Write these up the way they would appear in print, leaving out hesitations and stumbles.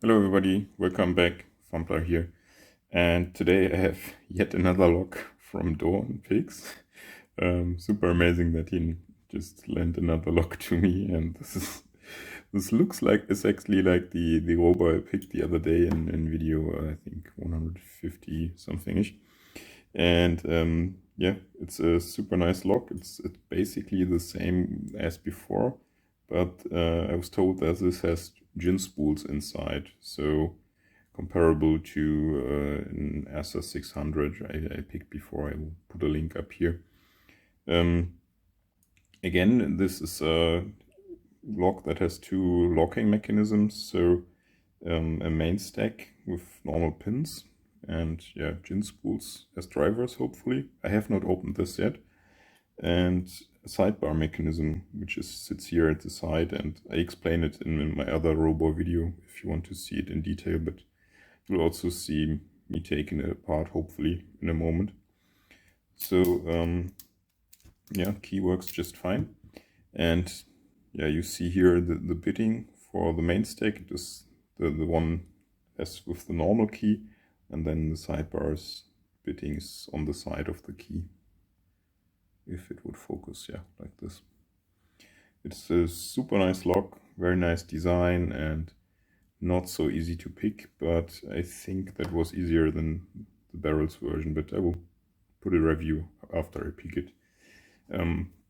Hello everybody, welcome back, Fumbler here. And today I have yet another lock from Door and Pigs. Super amazing that he just lent another lock to me, and this looks like it's actually like the Robur I picked the other day in video, I think 150 something ish. And yeah, it's a super nice lock. It's basically the same as before, but I was told that this has gin spools inside, so comparable to an Asa 600 I picked before. I will put a link up here. Again, this is a lock that has two locking mechanisms, so a main stack with normal pins and yeah, gin spools as drivers, hopefully. I have not opened this yet. And a sidebar mechanism, which sits here at the side, and I explain it in my other Robur video if you want to see it in detail, but you'll also see me taking it apart, hopefully, in a moment. So, yeah, key works just fine. And yeah, you see here the bitting for the main stack. It is the one as with the normal key, and then the sidebars bitting is on the side of the key. If it would focus, yeah, like this. It's a super nice lock, very nice design, and not so easy to pick, but I think that was easier than the barrels version, but I will put a review after I pick it.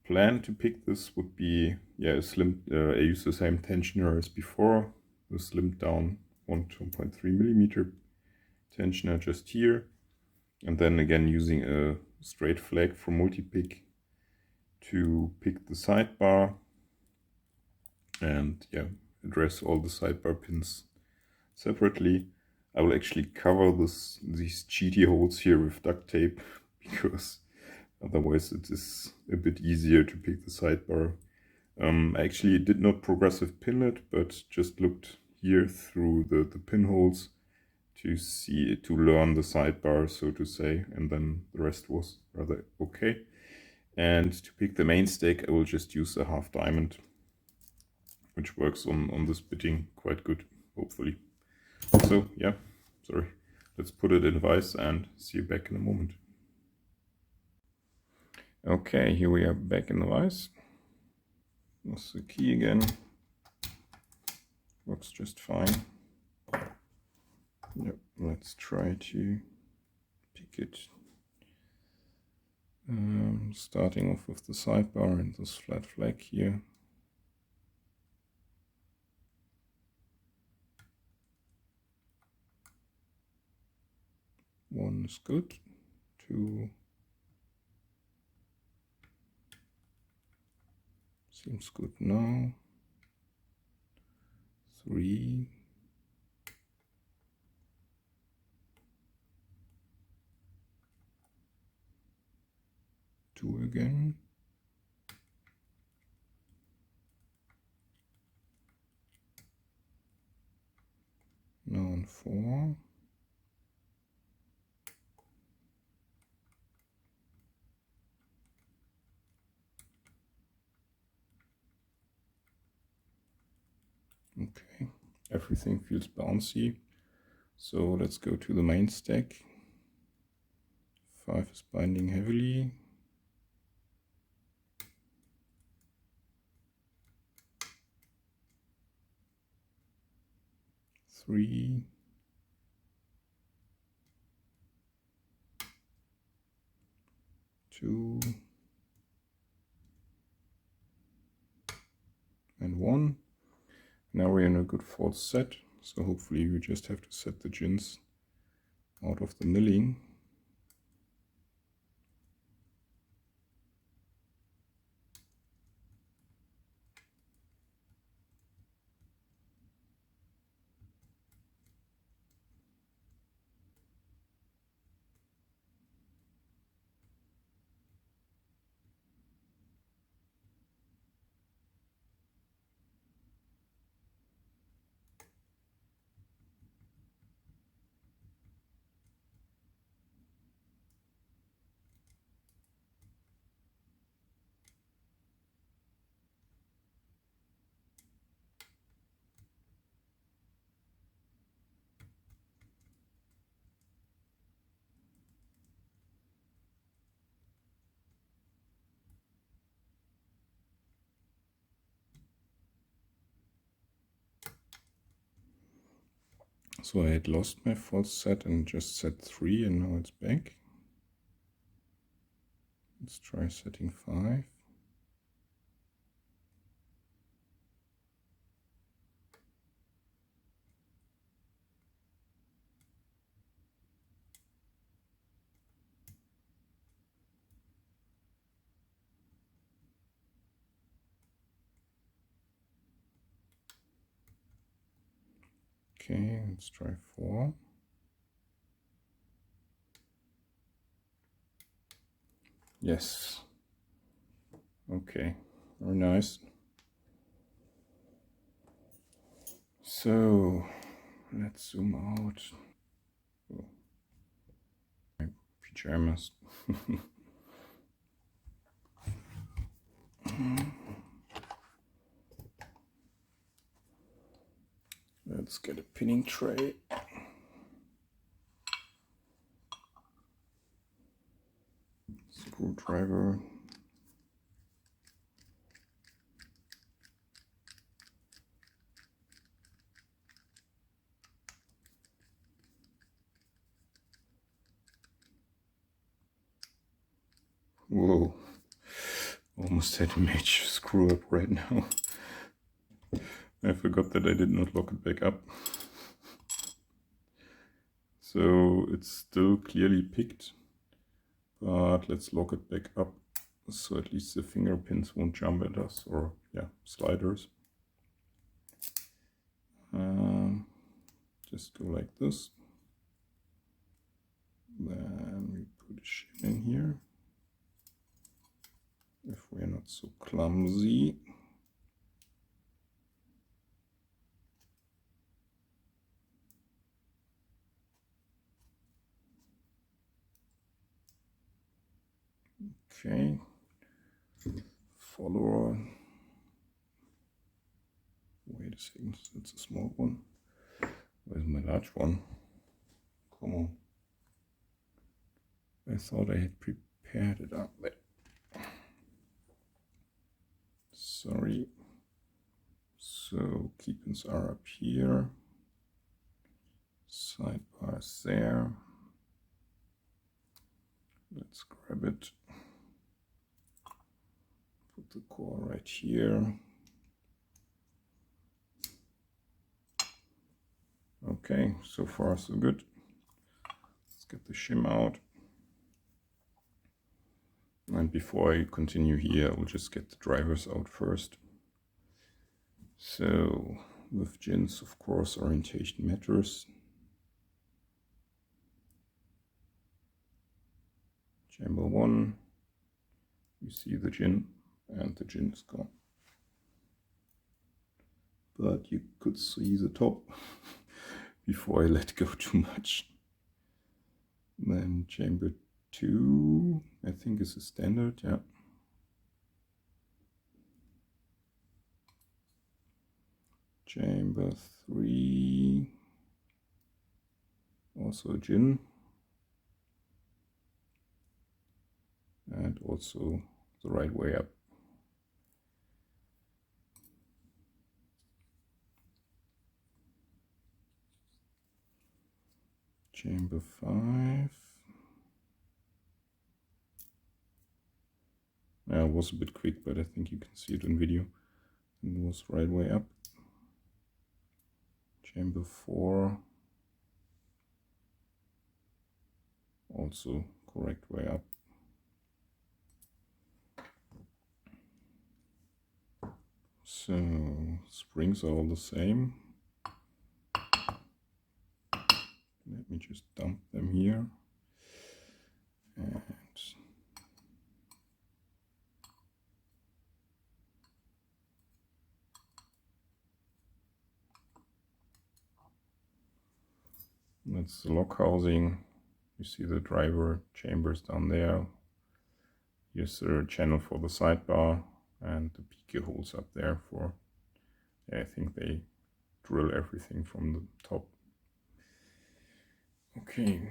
Plan to pick this would be, yeah, I use the same tensioner as before, the slimmed down 1.3 millimeter tensioner just here, and then again using a straight flag from Multipick to pick the sidebar and yeah, address all the sidebar pins separately. I will actually cover these cheaty holes here with duct tape because otherwise it is a bit easier to pick the sidebar. I actually did not progressive pin it, but just looked here through the pinholes to learn the sidebar, so to say, and then the rest was rather okay. And to pick the main stack, I will just use a half diamond, which works on this bitting quite good, hopefully. So yeah, sorry, let's put it in vise and see you back in a moment. Okay, here we are back in the vise. That's the key again. Works just fine. Yep, let's try to pick it. Starting off with the sidebar and this flat flag here. One is good. Two seems good now. Three. Two again. Now on four. Okay, everything feels bouncy. So let's go to the main stack. 5 is binding heavily. 3. 2. And 1. Now we're in a good fourth set. So hopefully we just have to set the gins out of the milling. So I had lost my false set and just set 3 and now it's back. Let's try setting 5. Okay, let's try 4. Yes. Okay, very nice. So let's zoom out. Oh, my pajamas. Let's get a pinning tray. Screwdriver. Whoa, almost had a major screw up right now. I forgot that I did not lock it back up. So it's still clearly picked, but let's lock it back up so at least the finger pins won't jump at us, or yeah, sliders. Just go like this. Then we put a shim in here, if we're not so clumsy. Okay, follower. Wait a second, that's a small one. Where's my large one? Come on. I thought I had prepared it up there. Sorry. So key pins are up here. Sidebars there. Let's grab it. Put the core right here. Okay, so far so good. Let's get the shim out. And before I continue here, I will just get the drivers out first. So with gins, of course, orientation matters. Chamber 1, you see the gin, and the gin is gone. But you could see the top before I let go too much. Then chamber 2, I think is a standard, yeah. Chamber 3, also a gin. And also the right way up. Chamber 5. I was a bit quick, but I think you can see it in video. And it was right way up. Chamber 4. Also correct way up. So springs are all the same. Let me just dump them here. And that's the lock housing. You see the driver chambers down there. Here's the channel for the sidebar and the PK holes up there for, I think they drill everything from the top. Okay,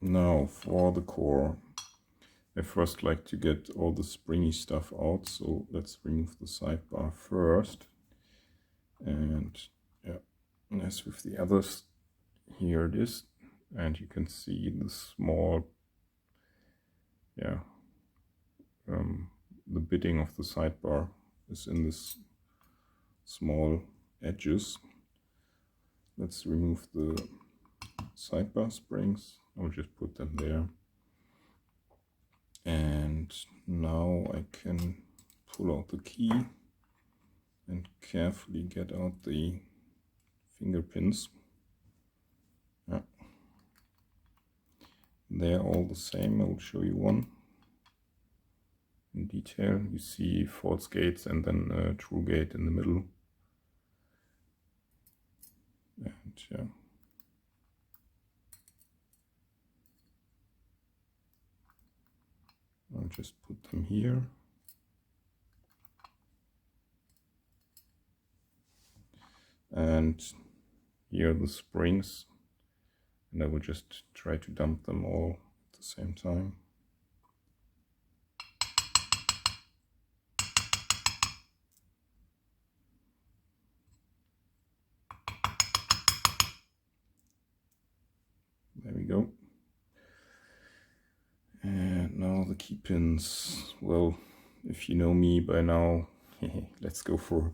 now for the core. I first like to get all the springy stuff out, so let's remove the sidebar first. And yeah, As with the others, here it is, and you can see the small, the bitting of the sidebar is in this small edges. Let's remove the sidebar springs. I'll just put them there. And now I can pull out the key and carefully get out the finger pins. Yeah. They're all the same. I will show you one in detail. You see false gates and then a true gate in the middle. And yeah. I'll just put them here. And here are the springs. And I will just try to dump them all at the same time. There we go. And now the key pins. Well, if you know me by now, let's go for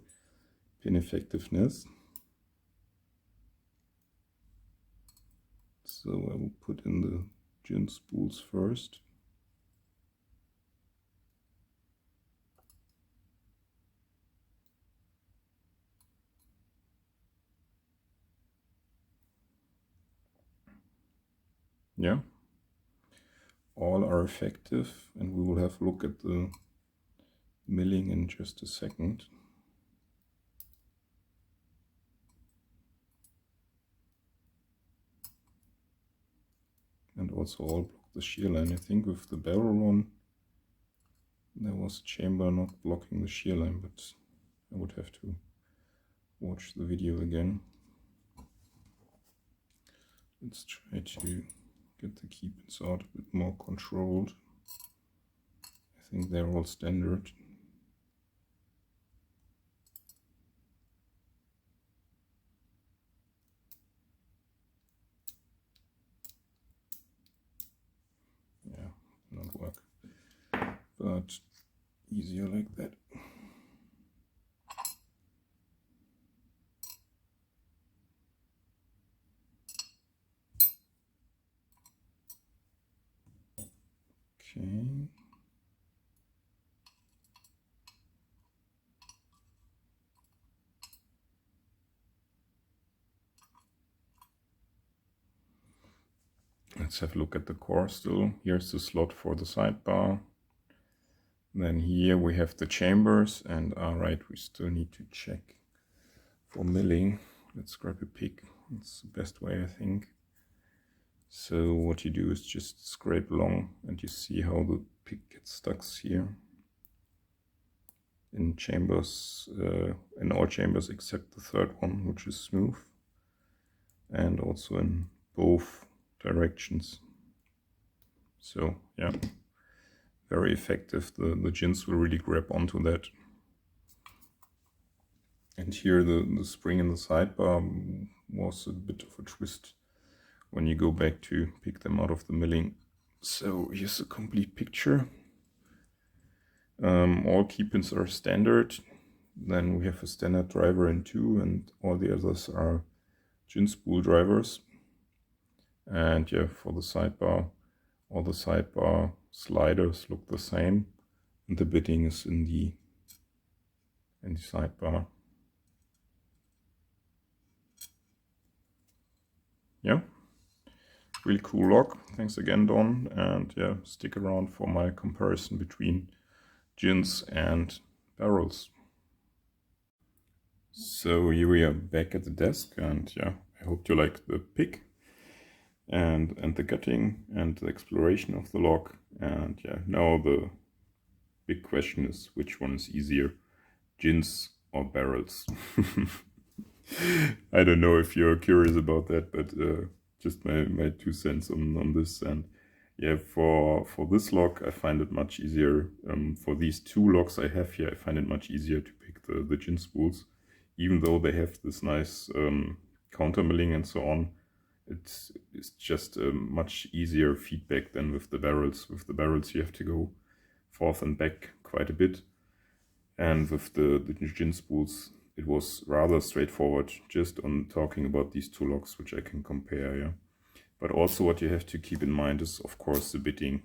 pin effectiveness. So I will put in the gin spools first. Yeah, all are effective, and we will have a look at the milling in just a second. And also all block the shear line. I think with the barrel one there was a chamber not blocking the shear line, but I would have to watch the video again. Let's try to get the key pins out a bit more controlled. I think they're all standard. Yeah, not work, but easier like that. Okay. Let's have a look at the core still. Here's the slot for the sidebar. Then here we have the chambers, and alright, we still need to check for milling. Let's grab a pick. It's the best way, I think. So what you do is just scrape along, and you see how the pick gets stuck here. In chambers, in all chambers except the third one, which is smooth. And also in both directions. So yeah, very effective. The gins will really grab onto that. And here the spring in the sidebar was a bit of a twist when you go back to pick them out of the milling. So here's a complete picture. All key pins are standard. Then we have a standard driver in 2, and all the others are gin spool drivers. And yeah, for the sidebar, all the sidebar sliders look the same, and the bitting is in the sidebar. Yeah, really cool lock. Thanks again, Don, and yeah, stick around for my comparison between gins and barrels. So here we are back at the desk, and yeah, I hope you like the pick and the gutting and the exploration of the lock. And yeah, now the big question is, which one is easier, gins or barrels? I don't know if you're curious about that, but just my 2 cents on this. And yeah, for this lock I find it much easier. For these 2 locks I have here, I find it much easier to pick the gin spools, even though they have this nice counter milling and so on, it's just a much easier feedback than with the barrels. With the barrels you have to go forth and back quite a bit, and with the gin spools it was rather straightforward, just on talking about these two locks, which I can compare. Yeah, but also what you have to keep in mind is of course the bitting.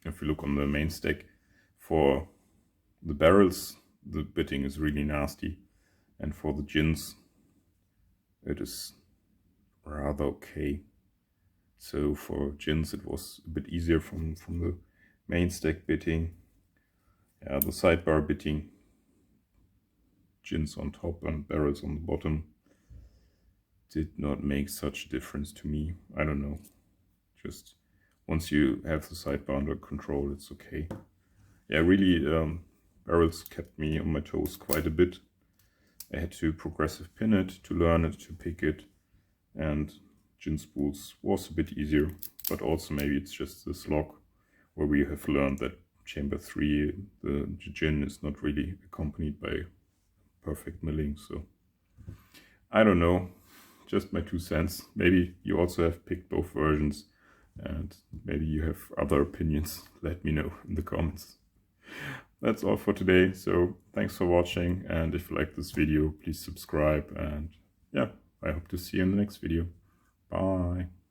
If you look on the main stack, for the barrels the bitting is really nasty, and for the gins it is rather okay. So for gins it was a bit easier from the main stack bitting. Yeah, the sidebar bitting, gins on top and barrels on the bottom, did not make such a difference to me. I don't know, just once you have the sidebar under control, it's okay. Yeah, really, barrels kept me on my toes quite a bit. I had to progressive pin it, to learn it, to pick it, and gin spools was a bit easier, but also maybe it's just this lock where we have learned that chamber 3, the gin is not really accompanied by perfect milling. So I don't know, just my 2 cents. Maybe you also have picked both versions, and maybe you have other opinions. Let me know in the comments. That's all for today, so thanks for watching, and if you like this video, please subscribe, and yeah, I hope to see you in the next video. Bye.